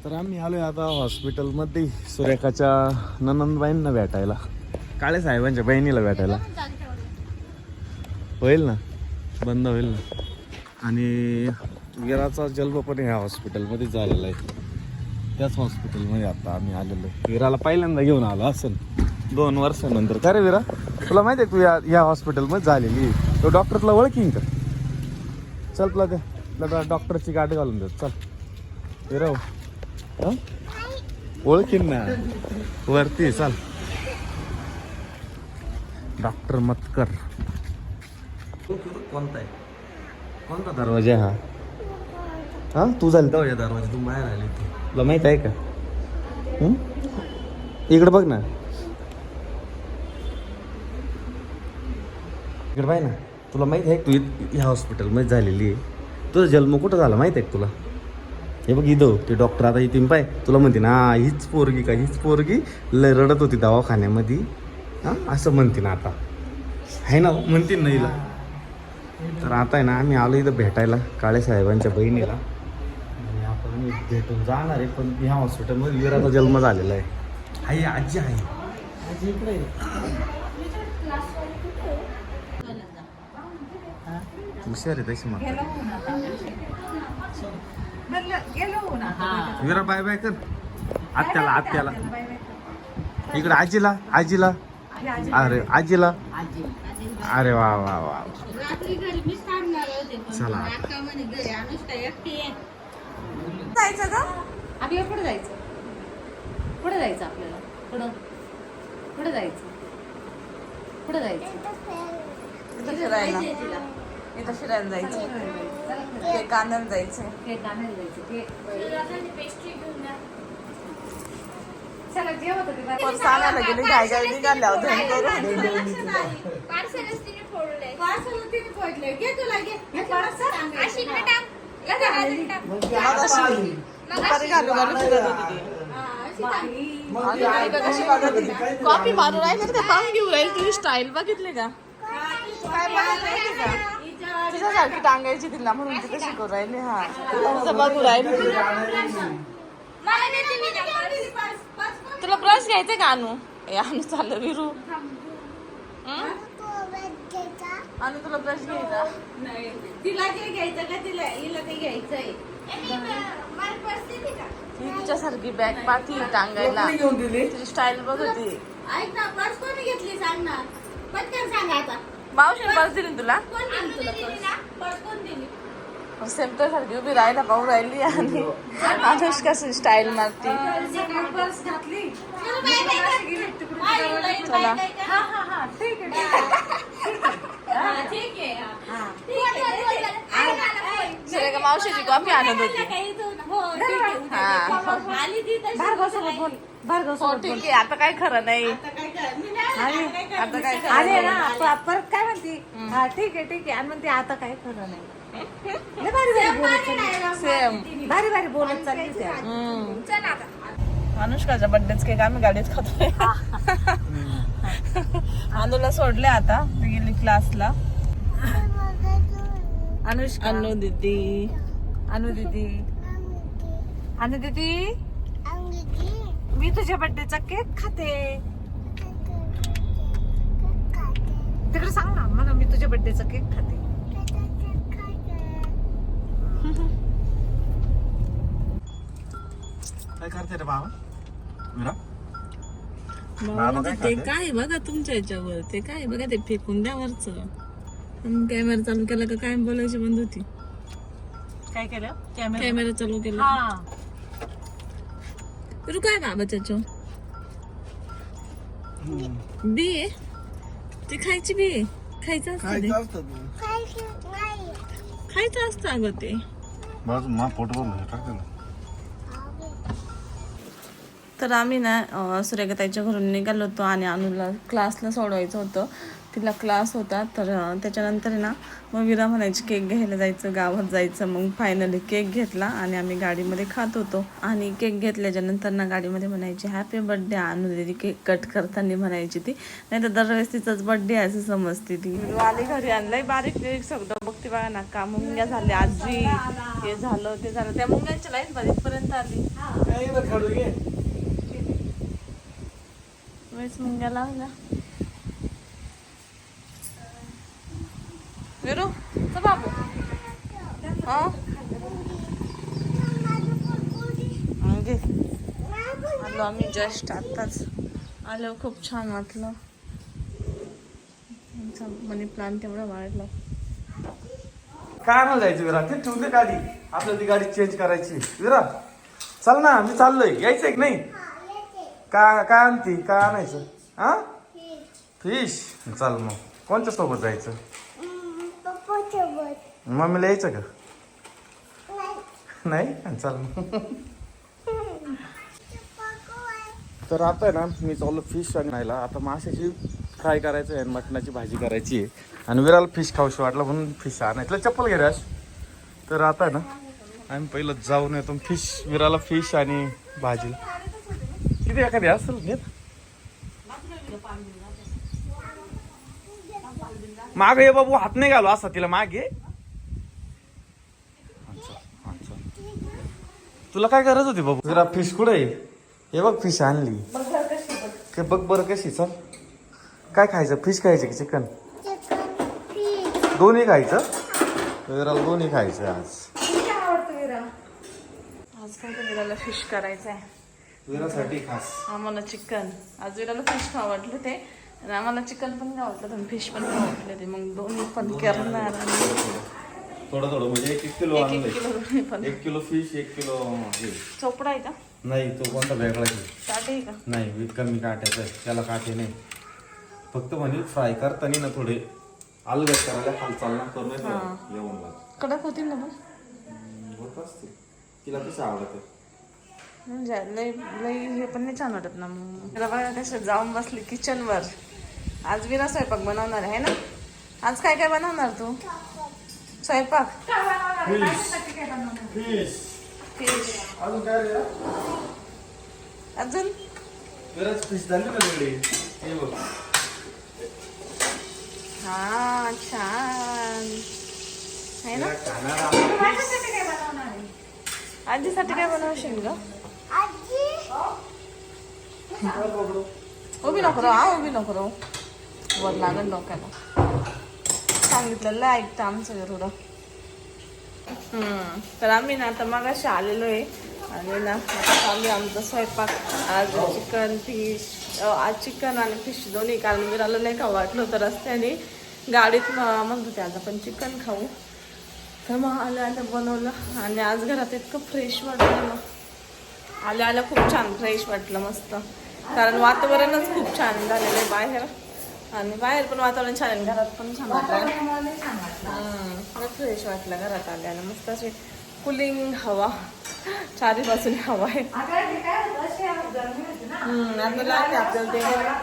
तर आम्ही आलोय आता हॉस्पिटलमध्ये सुरेखाच्या ननंदबाईंना भेटायला, काळे साहेबांच्या बहिणीला भेटायला. होईल ना, बंद होईल ना. आणि विराचा जन्म पण ह्या हॉस्पिटलमध्ये झालेला आहे. त्याच हॉस्पिटलमध्ये आता आम्ही आलेलो आहे. विराला पहिल्यांदा घेऊन आलो असं 2 वर्षानंतर. का रे विरा, तुला माहिती आहे तू या हॉस्पिटलमध्ये झालेली आहे? तो डॉक्टर तुला ओळखीन का? चल तुला त्या डॉक्टरची गाठ घालून देत. चल विरा, हां ओळखीन ना, वरती चल. डॉक्टर मतकर. कोणता आहे, कोणता दरवाजा आहे हा? हां तू झाली तर दरवाजा, तू बाहेर आली. तुला माहित आहे का? इकडे बघ ना, इकडे पाहि ना. तुला माहित आहे तू ह्या हॉस्पिटलमध्ये झालेली आहे. तुझा जन्म कुठं झाला माहित आहे का तुला? हे बघ इथं ते डॉक्टर आता इथे पाय तुला म्हणते ना, हीच पोरगी का, हीच पोरगी लय रडत होती दवाखान्यामध्ये. हां असं म्हणते ना आता, आहे ना, म्हणते ना हिला. तर आता आहे ना आम्ही आलो इथं भेटायला काळे साहेबांच्या बहिणीला. आणि आपण भेटून जाणार आहे. पण ह्या हॉस्पिटलमध्ये विराचा जन्म झालेला आहे. आई आजी आहे, आजी इकडे हुशार आहे तशी मग. विरा बाय बाय कर आत्याला, आत्याला इकडे, आजीला, आजीला, अरे आजीला, अरे वा वा वा. चला जायचं का आपल्याला? पुढे जायचं, पुढे जायचं आपल्याला, पुढं पुढे जायचं, पुढे जायचं. इथं फिरायला, इथं फिरायला जायचं, केक आणायला जायचं, केक आणायला जायचं. चला जेवत होते पर्स आणायला गेले, घाई घाई निघाल्या होत्या कॉपी मारून राहिली ते पाहून घेऊ राहील. तुझी स्टाईल बघितली का? काय बघायचं का? तिच्यासारखी टांगायची तिला म्हणून तिथे शिकवू राहिले. हा तिचं बघू राहिली. तुला ब्रश घ्यायचं का आणू? ए आणू चाललं विरू. आणू तुला ब्रश घ्यायचा? तिला ते घ्यायचं का? तिला हिला ते घ्यायचंय. तिच्यासारखी बॅग पाठी टांगायला. तिची स्टाईल बघ होती. ऐक ना, पर्स कोणी घेतली सांग ना, पटकन सांग आता. मावशीने पर्स दिली तुला? पर्स कोण दिली? सेम तर सारखी उभी राहायला पाहू राहिली. आणि अनुष्का स्टाईल मारती. चला सुरेखा मावशीची कॉफी आणत होती. हो ठीक आहे, आता काय खरं नाही. आता काय अरे ना परत काय म्हणते? हा ठीक आहे ठीक आहे, आणि म्हणते आता काय खरं नाही. सेम भारी भारी बोलत चालली. अनुष्काच्या बर्थडेच केक आम्ही गाडीत खातोय. अनुला सोडले आता, ती गेली क्लासला. अनुष्का, अनु दीदी, अनु दीदी, अनु दीदी, मी तुझ्या बर्थडेचा केक खाते. तिकडे सांग ना मला, मी तुझ्या बर्थडेचा केक खाते. काय करते रे बाबा? विरा ते काय बघा तुमच्या याच्यावर, ते काय बघा, ते फेकून द्या वरच. कॅमेरा चालू केला का काय बोलायची बंद होती? काय केलं? कॅमेरा चालू केला. हा तू काय बाबा त्याच्या बी आहे? ते खायची बी आहे? खायचं असतं ते? खायचं असतं अगं ते. तर आम्ही ना सुरेखाताईच्या घरून निघालो होतो आणि अनुला क्लासला सोडवायचं होतं. तिला क्लास होता तर त्याच्यानंतर आहे ना मग विरा म्हणायची केक घ्यायला जायचं, गावात जायचं. मग फायनली केक घेतला आणि आम्ही गाडीमध्ये खात होतो. आणि केक घेतल्याच्या नंतर ना गाडीमध्ये म्हणायची हॅपी बर्थडे आणू दे. केक कट करताना म्हणायची ती, नाही तर दरवेळेस तिचाच बर्थडे असं समजते ती. आली घरी आणलंय बारीक बारीक सगळं बघते बघा ना, का मुंग्या झाल्या आजी, हे झालं ते झालं. त्या मुंग्यांच्या लाईन बारीकपर्यंत आली. वेळेस मुंग्या लावल्या. विरू चल बाबू. घे आलो आम्ही जस्ट आत्ताच आलो. खूप छान वाटलं. मनी प्लांट तेवढा वाढला. काय आणायला जायचं विरा? ते ठेवून दे गाडी, आपल्याला ती गाडी चेंज करायची. विरा चल ना, मी चाललोय. यायचंय की नाही? काय आणती? काय आणायचं? हा फिश. चल मग कोणत्या सोबत जायचं? मम्मीला यायचं का? नाही चल मग. तर आता आहे ना मी चाललो फिश आणायला. आता माशाची फ्राय करायचं आहे, मटणाची भाजी करायची आहे. आणि विराला फिश खाऊशी वाटलं म्हणून फिश आणायचं. चप्पल घे राज. तर आता आहे ना आम्ही पहिलं जाऊन येतो. फिश विराला फिश आणि भाजी किती एखादी असेल घेत. माग ये बाबू, हात नाही घालू असा तिला. मागे तुला काय गरज होती बाबू? जरा फिश कुठे आहे? हे बघ फिश आणली. काय बघ बरं कशी. चल काय खायचं? फिश खायचं की चिकन? दोन्ही खायचं. विराला दोन्ही खायचं आज. आज काय तर विराला फिश करायचं आहे. विरासाठी खास. आम्हाला चिकन. आज विराला फिश खावं वाटलं ते, आणि आम्हाला चिकन पण खावं वाटलं आणि फिश पण खावं वाटलं ते. मग दोन्ही पण करणार. थोडं थोडं म्हणजे 1 किलो एक आणलंय. किलो दोन्ही पण. 1 किलो फिश, 1 किलो चोपडा आहे का? नाही, तो कोणता वेगळा आहे? काटे आहे का? नाही, कमी काट्याचा आहे. त्याला काटे नाही. फक्त म्हणजे फ्राय करताना ना थोडे अलगद करायला हालचाल ना करून येऊन लागत. कडक होतील ना मग? होत असते. तिला कसं आवडतं म्हणजे लई लई हे पण नाही छान वाटत ना. मग त्याला बघा कसं जाऊन बसली किचनवर. आज विरा स्वयंपाक बनवणार आहे ना? आज काय काय बनवणार तू? स्वयंपाक फिश. फिश. अजून काय रे? अजून विराज फिश झाली ना वेगळी. हे बघ. हा छान आहे ना. आजीसाठी काय बनवशील ग? उभी नको रो. उभी नको रो. वर लागल डोक्याला. सांगितलेलं ऐकतं आमचं थोडं. तर आम्ही ना आता मगाशी आलेलो आहे आणि ना आता चालू आहे आमचा स्वयंपाक. आज चिकन फिश. आज चिकन आणि फिश दोन्ही, कारण विराला नाही खाऊ वाटलं होतं रस्त्याने. गाडीत म्हणत होते आज आपण चिकन खाऊ. तर मग आल्या बनवलं. आणि आज घरात इतकं फ्रेश वाटलं ना. आल्या खूप छान फ्रेश वाटलं, मस्त. कारण वातावरणच खूप छान झालेलं आहे बाहेर. आणि बाहेर पण वातावरण छान आहे, घरात पण छान वाटलं. फ्रेश वाटलं घरात आल्याला. मस्त अशी कुलिंग हवा, चारी बाजूने हवा आहे. आपल्याला ते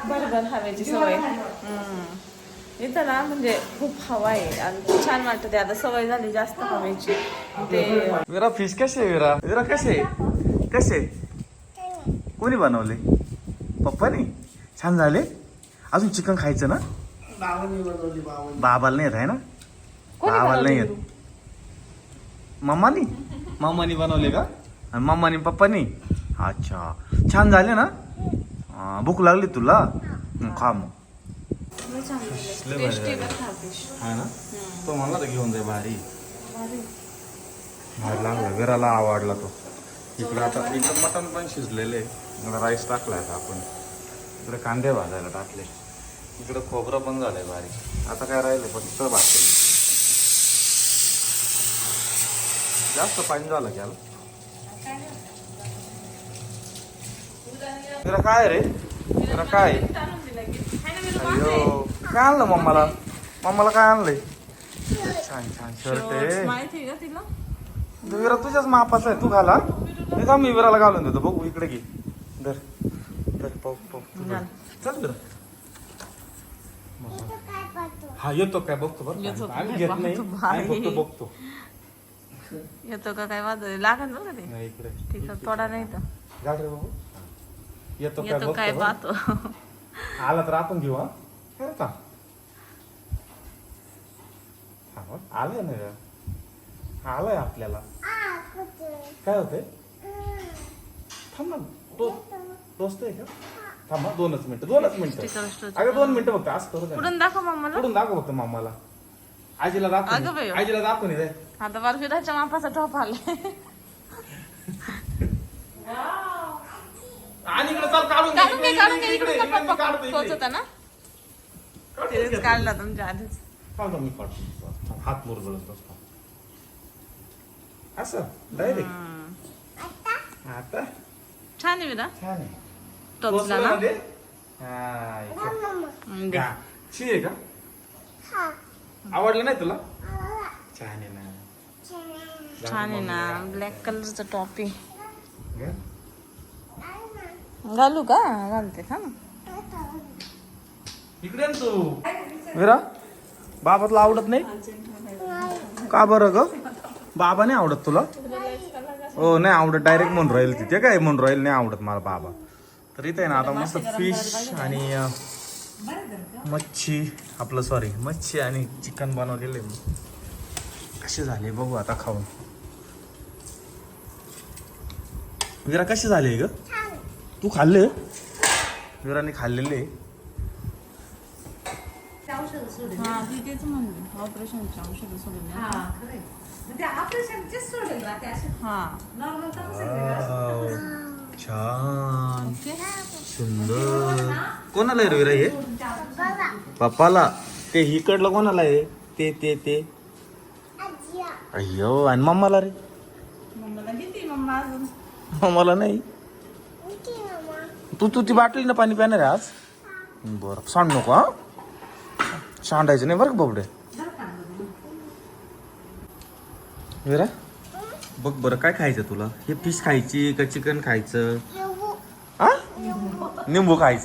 भरभर हवेची सवय. इथं ना म्हणजे खूप हवा आहे आणि छान वाटतं. आता सवय झाली जास्त हवेची. ते विरा फिश कसे? विरा कसे कोणी बनवले? पप्पानी. छान झाले. अजून चिकन खायचं ना? बाबाला नाही येत आहे ना? बाबाला नाही येत. मम्मानी बनवले का? आणि मम्मानी पप्पानी? अच्छा, छान झाले ना? भूक लागली तुला? खा मग. हा ना, तो म्हणला तर घेऊन जाय. भारी लागला. विराला आवडला तो. इकडं आता इकडं मटण पण शिजलेलं आहे. राईस टाकलाय आपण. इकडे कांदे भाजायला टाकले. इकडं खोबरं पण झालंय भारी. आता काय राहिलं पण इथं भाजलं. जास्त पाणी झालं की याला. विरा काय रे? विरा काय? अयो, काय आणलं मम्माला? काय आणलंय? छान शर्ट आहे. माहिती का तिला? विरा तुझ्याच मापाचा आहे, तू घाला. मी विराला घालून देतो. बघू इकडे घे. धर पाहू. चल विरा. हा येतो काय बघतो बरं येतो आम्ही काय घेत नाही बघतो, आम्ही बाई. फक्त बघतो. येतो का काय वाजव लागेल बरं का ते नाही इकडे ठीक आहे थोडा नाही तर जा रे बाबू. येतो येतो काय बघतो बरं. पाहतो आला तर आपण घेऊ हा खरं का हा बघ, आलंय ना ग. आलंय आपल्याला काय होतंय थांब ना टोचतोय का थांबा 2च मिनिटं स्टिकर अगं 2 मिनिटं फक्त असं करू पुढून दाखव मम्माला पुढून दाखव फक्त मामाला आजीला अगं दाखव बाई. आजीला दाखव नाही रे. आता बर्फीदाच्या मापाचा टॉप आलाय आणि इकडे चल काढून काढून घे इकडे इकडून काढतो तोच होता ना तिनेच काढला तुमच्या आधीच काढतो मी काढतो हात मुरगळत बसतो असं डायरेक्ट आता छान आहे विरा छान आहे टोचला ना मध्ये? हा, इथं. दे. का? शी आहे का आवडलं नाही तुला छान आहे ना छान आहे ना ब्लॅक कलरचा टॉप आहे घे. घालू का घालते का इकडे ये ना तू विरा बाबा तुला आवडत नाही का बरं ग बाबा नाही आवडत तुला हो नाही आवडत डायरेक्ट म्हणून राहील तिथे काय म्हणून राहील नाही आवडत मला बाबा तर इथे आहे ना आता मस्त फिश आणि मच्छी आपलं सॉरी मच्छी आणि चिकन बनवलेलं आहे कसे झाले बघू आता खाऊन विरा कसे झाले ग तू खाल्ले विराने खाल्लेले हा ती तेच म्हणली ऑपरेशनची औषधं सोडून द्या. हा छान सुंदर कोणाला आहे रे विरा हे पप्पाला ते हिकडलं कोणाला आहे ते ते ते अय्यो आणि मम्माला रे मम्माला किती मम्मा अजून मम्माला नाही तू ती बाटली ना पाणी प्याणार आहे आज बरं सांड नको हा सांडायचं नाही बरं का बाबडे विरा बघ बरं काय खायचं तुला हे फिश खायची का चिकन खायचं हा निंबू खायचं